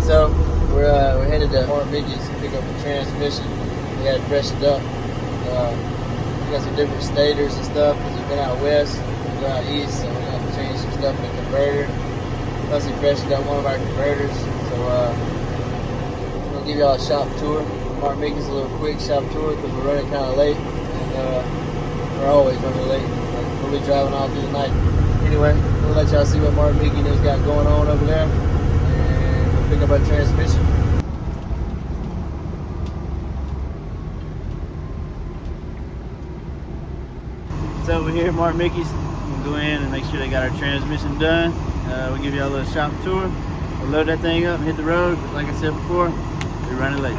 So we're headed to Micke's to pick up the transmission. We had it freshened up. We got some different stators and stuff because we've been out west, we've been out east, so we're gonna have to change some stuff in the converter. Plus we freshened up one of our converters. So I'm gonna give y'all a shop tour. Micke's a little quick shop tour because we're running kind of late, and we're always running late. We'll be driving all through the night. Anyway, we'll let y'all see what Micke's got going on over there, and we'll pick up our transmission. So over here at Micke's, we'll go in and make sure they got our transmission done. We'll give y'all a little shop tour. We'll load that thing up and hit the road. But like I said before, we're running late.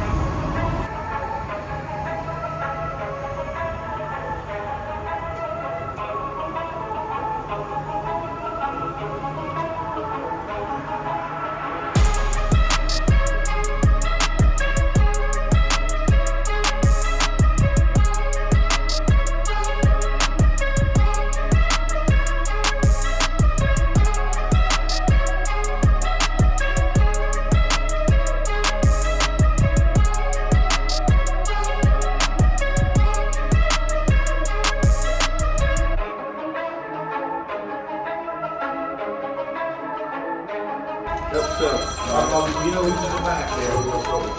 So, you know, we can go back there. We'll go forward.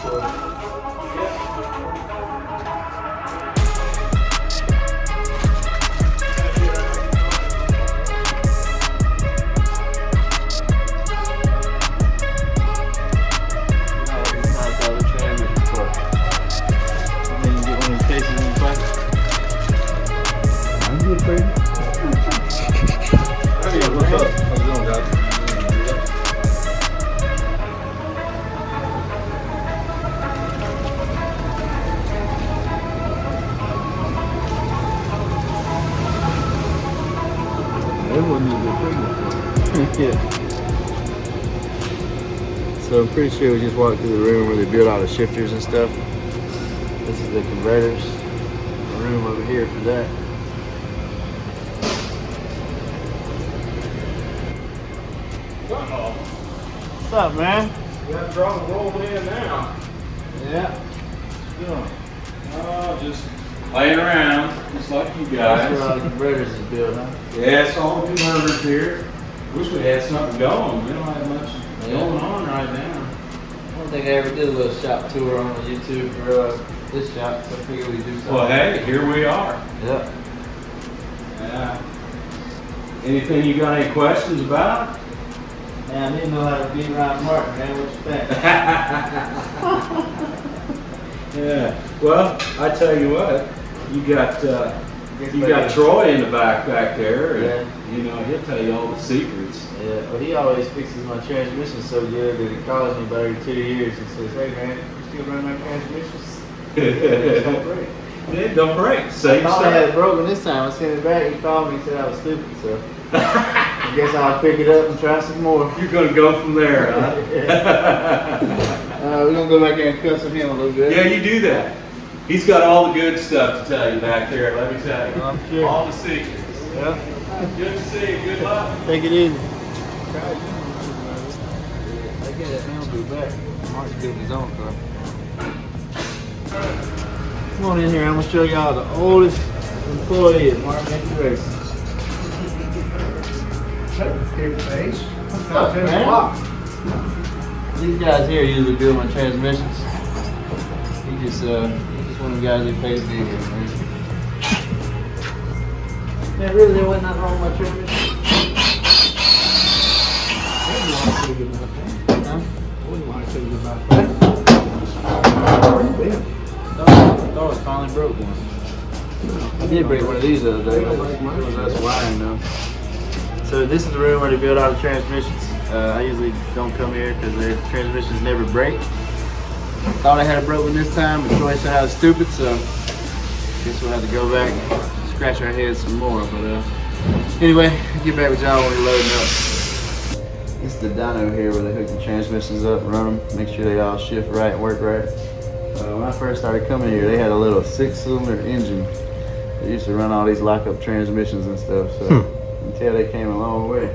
Yeah. So I'm pretty sure we just walked through the room where they build all the shifters and stuff. This is the converters. The room over here for that. What's up, man? You got to draw the roll in now. Yeah. Just laying around, just like you guys. That's where all the converters is built, huh? Yeah, it's all converters here. Wish we had something going. We don't have much going on right now. I don't think I ever did a little shop tour on YouTube for this shop, so I figured we'd do something. Well, hey, here we are. Yeah. Yeah. Anything you got any questions about? Man, I didn't know how to beat Ryan Martin, man. What you think? Yeah. Well, I tell you what, you got Troy in the back there, and you know he'll tell you all the secrets. Yeah. Well, he always fixes my transmission so good that he calls me about every 2 years and says, "Hey, man, you still running my transmissions? Don't break." Yeah, don't break. Same I thought stuff. I had it broken this time. I sent it back. He called me and said I was stupid, so I guess I'll pick it up and try some more. You're gonna go from there, huh? We're gonna go back there and cuss at him a little bit. Yeah, you do that. He's got all the good stuff to tell you back there, let me tell you. I'm sure. All the secrets. Yeah. Good to see you. Good luck. Take it easy. I get that man will be back. Mark's building his own car. Come on in here. I'm gonna show y'all the oldest employee at Mark Race. What's up, man? These guys here usually build my transmissions. He's just one of the guys that paid to be here, man. Man, really, there wasn't nothing wrong with my transmission? Huh? What do you want to tell you about that? I thought it finally broke one. I did break one of these the other day, but it was us wiring though. So this is the room where they build all the transmissions. I usually don't come here because their transmissions never break. Thought I had a broke one this time, but Troy said I was stupid, so I guess we'll have to go back and scratch our heads some more. But anyway, I'll get back with y'all when we're loading up. This is the dyno here where they hook the transmissions up, run them, make sure they all shift right and work right. When I first started coming here, they had a little 6-cylinder engine. They used to run all these lock-up transmissions and stuff, so you can tell they came a long way.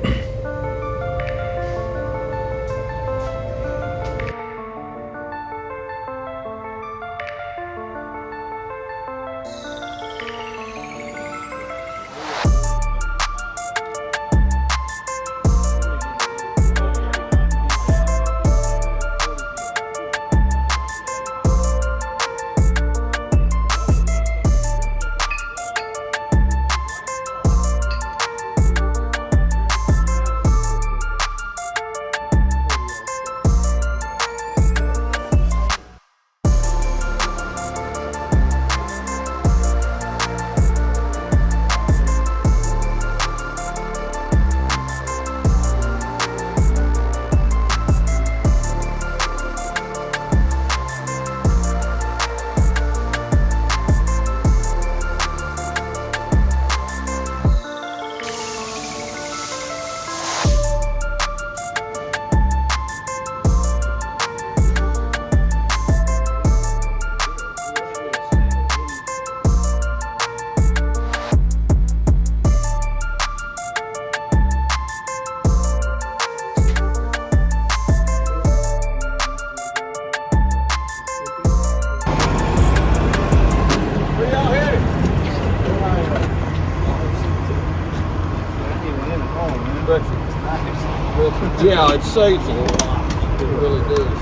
Yeah, it saves a lot. It really does.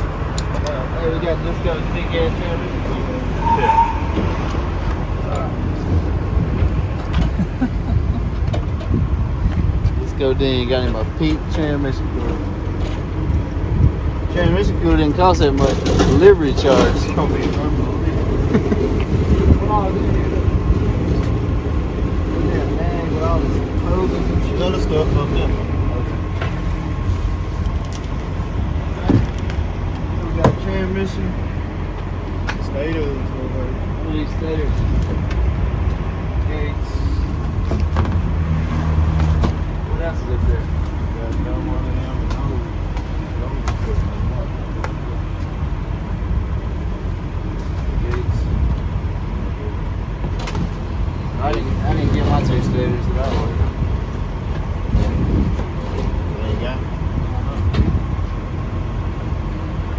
Hey, we got this guy's big ass transmission. Let's go then. Got him a pink transmission cooler. Transmission cooler didn't cost that much. Delivery charge. It's gonna be unbelievable. Other stuff up there. We got transmission. Stators. One of these stators. Gates. What else is up there? Got no one of them. Gates. I didn't get my two stators that I ordered.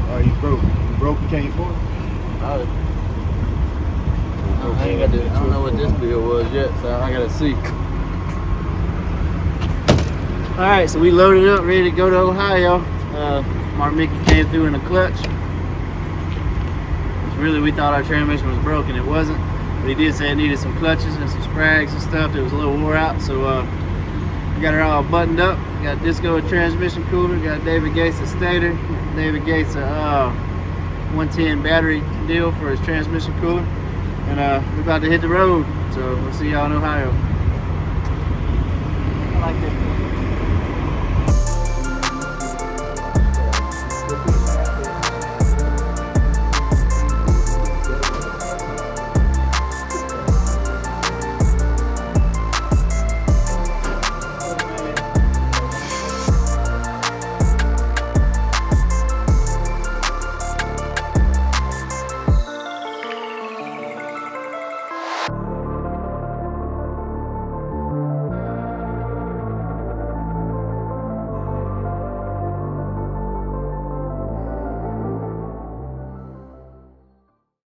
Oh, you broke. You broke, you can't afford it? I don't know what this bill was yet, so I gotta see. Alright, so we loaded up, ready to go to Ohio. Micke came through in a clutch. Really, we thought our transmission was broken. It wasn't. But he did say it needed some clutches and some sprags and stuff. It was a little wore out, so we got it all buttoned up. We got Disco transmission cooler. We got David Gates a stator. David Gates a 110 battery deal for his transmission cooler. And we're about to hit the road. So we'll see y'all in Ohio. I like that.